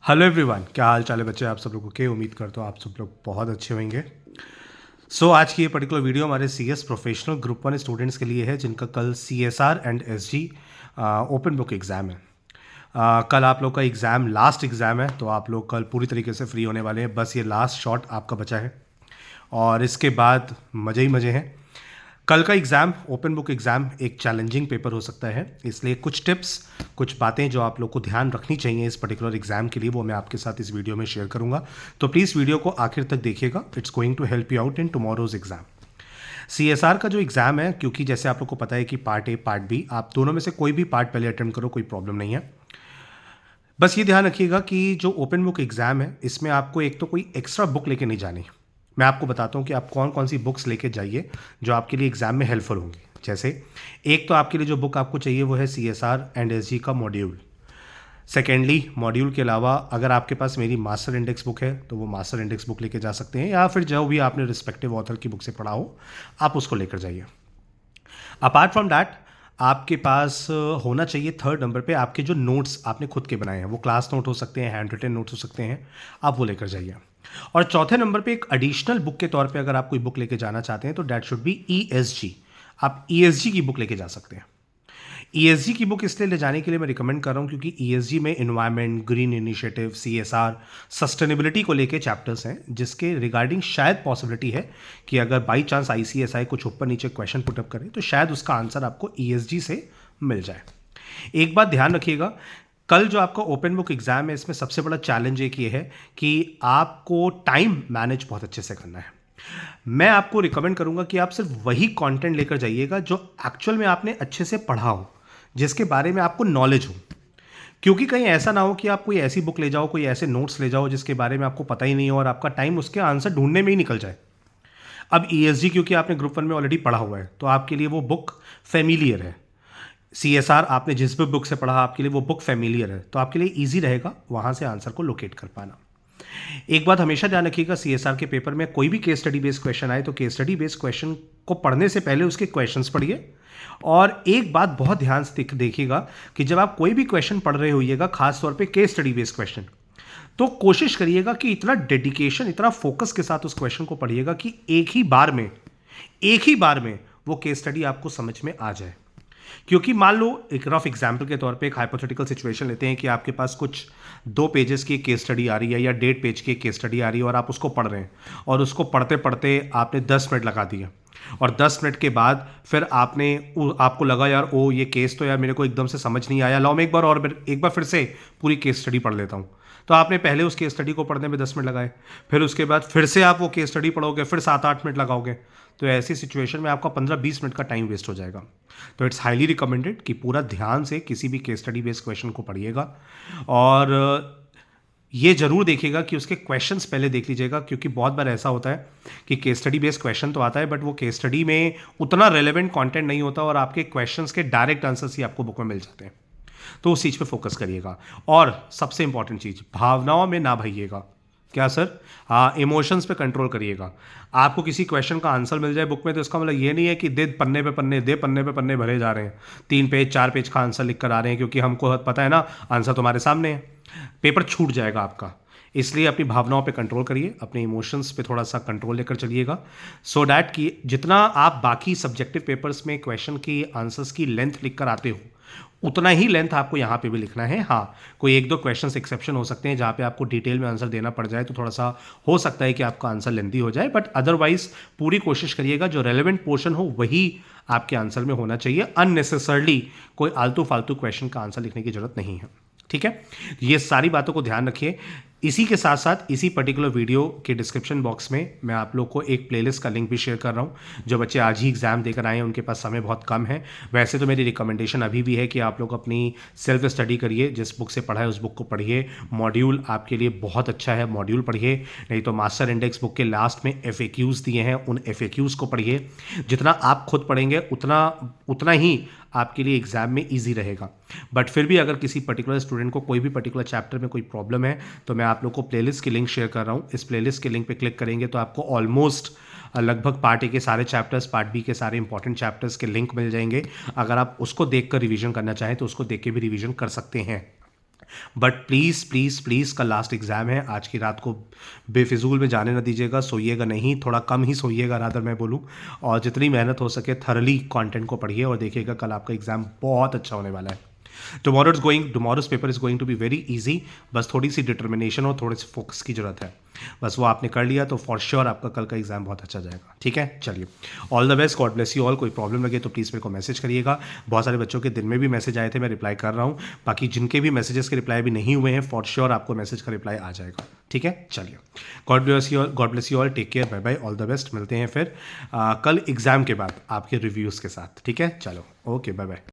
Hello everyone, क्या हाल चाल है बच्चे आप सब लोगों के। उम्मीद करता हूँ आप सब लोग बहुत अच्छे होंगे। आज की ये पर्टिकुलर वीडियो हमारे CS प्रोफेशनल ग्रुप 1 स्टूडेंट्स के लिए है जिनका कल CSR and SG open book exam है। कल आप लोग का एग्ज़ाम लास्ट एग्ज़ाम है, तो आप लोग कल पूरी तरीके से फ्री होने वाले हैं। बस ये लास्ट शॉट आपका बचा है और इसके बाद मज़े ही मज़े हैं। कल का एग्ज़ाम ओपन बुक एग्ज़ाम एक चैलेंजिंग पेपर हो सकता है, इसलिए कुछ टिप्स, कुछ बातें जो आप लोग को ध्यान रखनी चाहिए इस पर्टिकुलर एग्ज़ाम के लिए, वो मैं आपके साथ इस वीडियो में शेयर करूंगा। तो प्लीज़ वीडियो को आखिर तक देखिएगा। It's going to help you out in tomorrow's exam. CSR का जो एग्ज़ाम है, क्योंकि जैसे आप लोग को पता है कि पार्ट ए पार्ट बी, आप दोनों में से कोई भी पार्ट पहले अटेम्प्ट करो, कोई प्रॉब्लम नहीं है। बस ये ध्यान रखिएगा कि जो ओपन बुक एग्ज़ाम है इसमें आपको एक तो कोई एक्स्ट्रा बुक लेके नहीं जानी। मैं आपको बताता हूँ कि आप कौन कौन सी बुक्स लेके जाइए जो आपके लिए एग्ज़ाम में हेल्पफुल होंगी। जैसे एक तो आपके लिए जो बुक आपको चाहिए वो है CSR एंड SG का मॉड्यूल। सेकेंडली, मॉड्यूल के अलावा अगर आपके पास मेरी मास्टर इंडेक्स बुक है तो वो मास्टर इंडेक्स बुक लेके जा सकते हैं, या फिर जो भी आपने रिस्पेक्टिव ऑथर की बुक से पढ़ा हो आप उसको लेकर जाइए। अपार्ट फ्रॉम दैट, आपके पास होना चाहिए थर्ड नंबर पे आपके जो नोट्स आपने खुद के बनाए हैं, वो क्लास नोट हो सकते हैं, हैंड रिटन नोट्स हो सकते हैं, आप वो लेकर जाइए। और चौथे नंबर पे एक एडिशनल बुक के तौर पे अगर आप कोई बुक लेके जाना चाहते हैं तो दैट शुड बी ESG। आप ESG की बुक लेके जा सकते हैं। ESG की बुक इसलिए ले जाने के लिए मैं रिकमेंड कर रहा हूँ क्योंकि ESG में environment, green initiative, CSR, sustainability को लेके चैप्टर्स हैं जिसके रिगार्डिंग शायद पॉसिबिलिटी है कि अगर बाई चांस ICSI कुछ ऊपर नीचे क्वेश्चन पुटअप करे तो शायद उसका आंसर आपको ESG से मिल जाए। एक बात ध्यान रखिएगा, कल जो आपका ओपन बुक एग्जाम है इसमें सबसे बड़ा चैलेंज एक ये है कि आपको टाइम मैनेज बहुत अच्छे से करना है। मैं आपको रिकमेंड करूंगा कि आप सिर्फ वही कंटेंट लेकर जाइएगा जो एक्चुअल में आपने अच्छे से पढ़ा हो, जिसके बारे में आपको नॉलेज हो। क्योंकि कहीं ऐसा ना हो कि आप कोई ऐसी बुक ले जाओ, कोई ऐसे नोट्स ले जाओ जिसके बारे में आपको पता ही नहीं हो और आपका टाइम उसके आंसर ढूंढने में ही निकल जाए। अब ESG क्योंकि आपने ग्रुप 1 में ऑलरेडी पढ़ा हुआ है तो आपके लिए वो बुक फेमिलियर है। CSR आपने जिस भी बुक से पढ़ा आपके लिए वो बुक फेमिलियर है, तो आपके लिए ईजी रहेगा वहाँ से आंसर को लोकेट कर पाना। एक बात हमेशा ध्यान रखिएगा, CSR के पेपर में कोई भी केस स्टडी बेस्ड क्वेश्चन आए तो केस स्टडी बेस्ड क्वेश्चन को पढ़ने से पहले उसके क्वेश्चंस पढ़िए। और एक बात बहुत ध्यान से देखिएगा कि जब आप कोई भी क्वेश्चन पढ़ रहे होइएगा, खासतौर पे केस स्टडी बेस्ड क्वेश्चन, तो कोशिश करिएगा कि इतना डेडिकेशन, इतना फोकस के साथ उस क्वेश्चन को पढ़िएगा कि एक ही बार में वो केस स्टडी आपको समझ में आ जाए। क्योंकि मान लो एक रफ एग्जाम्पल के तौर पे एक हाइपोथेटिकल सिचुएशन लेते हैं कि आपके पास कुछ 2 पेजेस की केस स्टडी आ रही है या 1.5 पेज की केस स्टडी आ रही है और आप उसको पढ़ रहे हैं और उसको पढ़ते पढ़ते आपने 10 मिनट लगा दिया और 10 मिनट के बाद फिर आपको लगा यार ओ ये केस तो यार मेरे को एकदम से समझ नहीं आया, लाओ मैं एक बार फिर से पूरी केस स्टडी पढ़ लेता हूँ। तो आपने पहले उस केस स्टडी को पढ़ने में 10 मिनट लगाए, फिर उसके बाद फिर से आप वो केस स्टडी पढ़ोगे, फिर 7-8 मिनट लगाओगे, तो ऐसी सिचुएशन में आपका 15-20 मिनट का टाइम वेस्ट हो जाएगा। तो इट्स हाईली रिकमेंडेड कि पूरा ध्यान से किसी भी केस स्टडी बेस्ड क्वेश्चन को पढ़िएगा और ये जरूर देखिएगा कि उसके क्वेश्चंस पहले देख लीजिएगा, क्योंकि बहुत बार ऐसा होता है कि केस स्टडी बेस्ड क्वेश्चन तो आता है बट वो केस स्टडी में उतना रेलेवेंट कंटेंट नहीं होता और आपके क्वेश्चंस के डायरेक्ट आंसर्स ही आपको बुक में मिल जाते हैं। तो उस चीज़ पे फोकस करिएगा और सबसे इंपॉर्टेंट चीज़, भावनाओं में ना भइएगा। क्या सर? हाँ, इमोशंस पे कंट्रोल करिएगा। आपको किसी क्वेश्चन का आंसर मिल जाए बुक में तो इसका मतलब ये नहीं है कि दे पन्ने पे पन्ने भरे जा रहे हैं, 3 पेज 4 पेज का आंसर लिख कर आ रहे हैं, क्योंकि हमको पता है ना आंसर तुम्हारे सामने है। पेपर छूट जाएगा आपका। इसलिए अपनी भावनाओं पे कंट्रोल करिए, अपने इमोशंस पे थोड़ा सा कंट्रोल लेकर चलिएगा, सो डैट कि जितना आप बाकी सब्जेक्टिव पेपर्स में क्वेश्चन की आंसर्स की लेंथ लिख कर आते हो उतना ही लेंथ आपको यहाँ पे भी लिखना है। हाँ, कोई 1-2 क्वेश्चंस एक्सेप्शन हो सकते हैं जहाँ पे आपको डिटेल में आंसर देना पड़ जाए, तो थोड़ा सा हो सकता है कि आपका आंसर लेंथी हो जाए, बट अदरवाइज पूरी कोशिश करिएगा जो रेलेवेंट पोर्शन हो वही आपके आंसर में होना चाहिए। अननेसेसरली कोई आलतू फालतू क्वेश्चन का आंसर लिखने की जरूरत नहीं है। ठीक है, ये सारी बातों को ध्यान रखिए। इसी के साथ साथ इसी पर्टिकुलर वीडियो के डिस्क्रिप्शन बॉक्स में मैं आप लोग को एक प्लेलिस्ट का लिंक भी शेयर कर रहा हूं। जो बच्चे आज ही एग्जाम देकर आए हैं उनके पास समय बहुत कम है। वैसे तो मेरी रिकमेंडेशन अभी भी है कि आप लोग अपनी सेल्फ स्टडी करिए, जिस बुक से पढ़ा है उस बुक को पढ़िए। मॉड्यूल आपके लिए बहुत अच्छा है, मॉड्यूल पढ़िए, नहीं तो मास्टर इंडेक्स बुक के लास्ट में FAQs दिए हैं, उन FAQs को पढ़िए। जितना आप खुद पढ़ेंगे उतना ही आपके लिए एग्जाम में इजी रहेगा। बट फिर भी अगर किसी पर्टिकुलर स्टूडेंट को कोई भी पर्टिकुलर चैप्टर में कोई प्रॉब्लम है तो मैं आप लोग को प्लेलिस्ट की लिंक शेयर कर रहा हूँ। इस प्लेलिस्ट के लिंक पे क्लिक करेंगे तो आपको ऑलमोस्ट लगभग पार्ट ए के सारे चैप्टर्स, पार्ट बी के सारे इंपॉर्टेंट चैप्टर्स के लिंक मिल जाएंगे। अगर आप उसको देखकर रिवीजन करना चाहें तो उसको देख के भी रिवीजन कर सकते हैं। बट प्लीज़ प्लीज़ प्लीज़ कल लास्ट एग्ज़ाम है, आज की रात को बेफिजूल में जाने ना दीजिएगा, सोइएगा नहीं, थोड़ा कम ही सोइएगा रादर मैं बोलूँ, और जितनी मेहनत हो सके थरली कंटेंट को पढ़िए और देखिएगा कल आपका एग्ज़ाम बहुत अच्छा होने वाला है। Tomorrow's paper is going to be very easy, बस थोड़ी सी डिटर्मिनेशन और थोड़े से फोकस की ज़रूरत है, बस वो आपने कर लिया तो फॉर श्योर आपका कल का एग्ज़ाम बहुत अच्छा जाएगा। ठीक है, चलिए, all the best, God bless you all. कोई प्रॉब्लम लगे तो प्लीज़ मेरे को मैसेज करिएगा। बहुत सारे बच्चों के दिन में भी मैसेज आए थे, मैं रिप्लाई कर रहा हूँ, बाकी जिनके भी मैसेजेस के रिप्लाई भी नहीं हुए हैं फॉर श्योर आपको मैसेज का रिप्लाई आ जाएगा। ठीक है, चलिए, God bless you all, take care, bye bye, all the best. मिलते हैं फिर कल एग्ज़ाम के बाद आपके रिव्यूज़ के साथ। ठीक है, चलो, ओके, बाय बाय।